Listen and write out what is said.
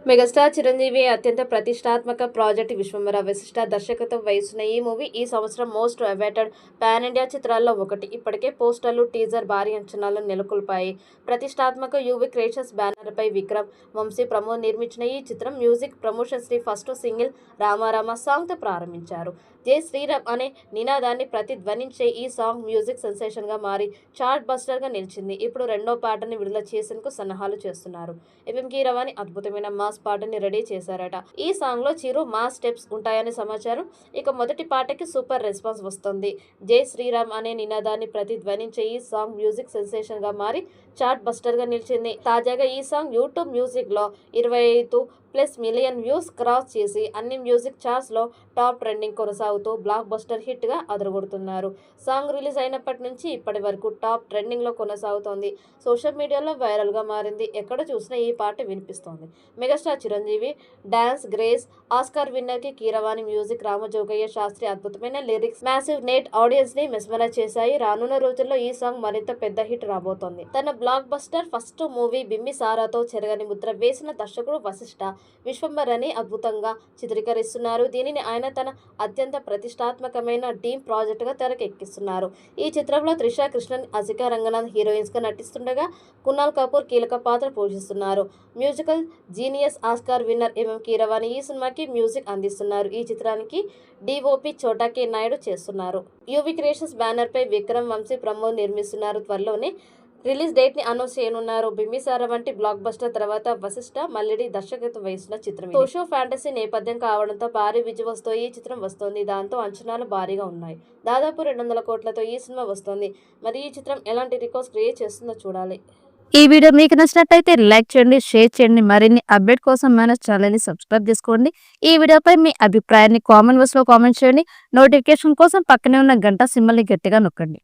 Megastar Chiranjeevi అత్యంత ప్రతిష్టాత్మక project Vishwambhara Vashishtha దర్శకత్వం వహిస్తున్న ఈ మూవీ ఈ సంవత్సరం మోస్ట్ అవైటెడ్ పాన్ ఇండియా చిత్రాల్లో ఒకటి. ఇప్పటికే పోస్టర్లు, టీజర్ భారీ అంచనాలను నెలకొల్పాయి. ప్రతిష్టాత్మక యూవీ క్రియేషన్స్ బ్యానర్పై విక్రమ్, వంశీ ప్రమోద్ నిర్మించిన ఈ చిత్రం మ్యూజిక్ ప్రమోషన్స్ ని ఫస్ట్ సింగిల్ రామారామ సాంగ్తో ప్రారంభించారు. జై శ్రీరామ్ అనే నినాదాన్ని ప్రతిధ్వనించే ఈ సాంగ్ మ్యూజిక్ సెన్సేషన్ గా మారి చార్ట్ బస్టర్ గా నిలిచింది. ఇప్పుడు రెండో పాటని విడుదల చేసేందుకు సన్నాహాలు చేస్తున్నారు. ఎంఎం కీరవాణి అద్భుతమైన మాస్ పాటని రెడీ చేశారట. ఈ సాంగ్ లో చిరు మాస్ స్టెప్స్ ఉంటాయని సమాచారం. ఇక మొదటి పాటకి సూపర్ రెస్పాన్స్ వస్తుంది. జై శ్రీరామ్ అనే నినాదాన్ని ప్రతిధ్వనించే ఈ సాంగ్ మ్యూజిక్ సెన్సేషన్ గా మారి చార్ట్ బస్టర్ గా నిలిచింది. తాజాగా ఈ సాంగ్ యూట్యూబ్ మ్యూజిక్ లో 25+ మిలియన్ వ్యూస్ క్రాస్ చేసి అన్ని మ్యూజిక్ చార్ట్స్ లో టాప్ ట్రెండింగ్ కొనసాగుతూ బ్లాక్ బస్టర్ హిట్ గా అదరగొడుతున్నారు. సాంగ్ రిలీజ్ అయినప్పటి నుంచి ఇప్పటి వరకు టాప్ ట్రెండింగ్ లో కొనసాగుతోంది. సోషల్ మీడియాలో వైరల్ గా మారింది. ఎక్కడ చూసినా ఈ పాట వినిపిస్తోంది. Megastar Chiranjeevi dance grace, Oscar winner కి కీరవాణి మ్యూజిక్, రామజోగయ్య శాస్త్రి అద్భుతమైన లిరిక్స్ మ్యాసివ్ నెట్ ఆడియన్స్ ని మెస్మరైజ్ చేశాయి. రానున్న రోజుల్లో ఈ సాంగ్ మరింత పెద్ద హిట్ రాబోతోంది. తన బ్లాక్ బస్టర్ ఫస్ట్ మూవీ బింబిసారాతో చెరగని ముద్ర వేసిన దర్శకుడు వశిష్ఠ విశ్వంబరని అద్భుతంగా చిత్రీకరిస్తున్నారు. దీనిని ఆయన తన అత్యంత ప్రతిష్టాత్మకమైన డ్రీమ్ ప్రాజెక్ట్ గా తెరకెక్కిస్తున్నారు. ఈ చిత్రంలో త్రిష, కృష్ణన్, అసికా రంగనాథ్ హీరోయిన్స్ గా నటిస్తుండగా కునాల్ కపూర్ కీలక పాత్ర పోషిస్తున్నారు. Musical genius Oscar winner MM Keeravani ఈ సినిమాకి మ్యూజిక్ అందిస్తున్నారు. ఈ చిత్రానికి డిఓపి చోటా కె నాయుడు చేస్తున్నారు. యూవీ క్రియేషన్స్ బ్యానర్ పై విక్రమ్, వంశీ ప్రమోద్ నిర్మిస్తున్నారు. త్వరలోనే రిలీజ్ డేట్ ని అనౌన్స్ చేయనున్నారు. బింబిసార వంటి బ్లాక్ బస్టర్ తర్వాత వశిష్ఠ మల్లిడి దర్శకత్వం వహిస్తున్న చిత్రం. సోషో ఫ్యాంటసీ నేపథ్యం కావడంతో భారీ విజువల్స్ తో ఈ చిత్రం వస్తోంది. దాంతో అంచనాలు భారీగా ఉన్నాయి. దాదాపు 200 కోట్లతో ఈ సినిమా వస్తోంది. మరి ఈ చిత్రం ఎలాంటి రికార్డ్స్ క్రియేట్ చేస్తుందో చూడాలి. ఈ వీడియో మీకు నచ్చినట్లయితే లైక్ చేయండి, షేర్ చేయండి. మరిన్ని అప్డేట్ కోసం మన ఛానల్ ని సబ్స్క్రైబ్ చేసుకోండి. ఈ వీడియోపై మీ అభిప్రాయాన్ని కామెంట్ బాక్స్ లో కామెంట్ చేయండి. నోటిఫికేషన్ కోసం పక్కనే ఉన్న గంట సింబల్ ని గట్టిగా నొక్కండి.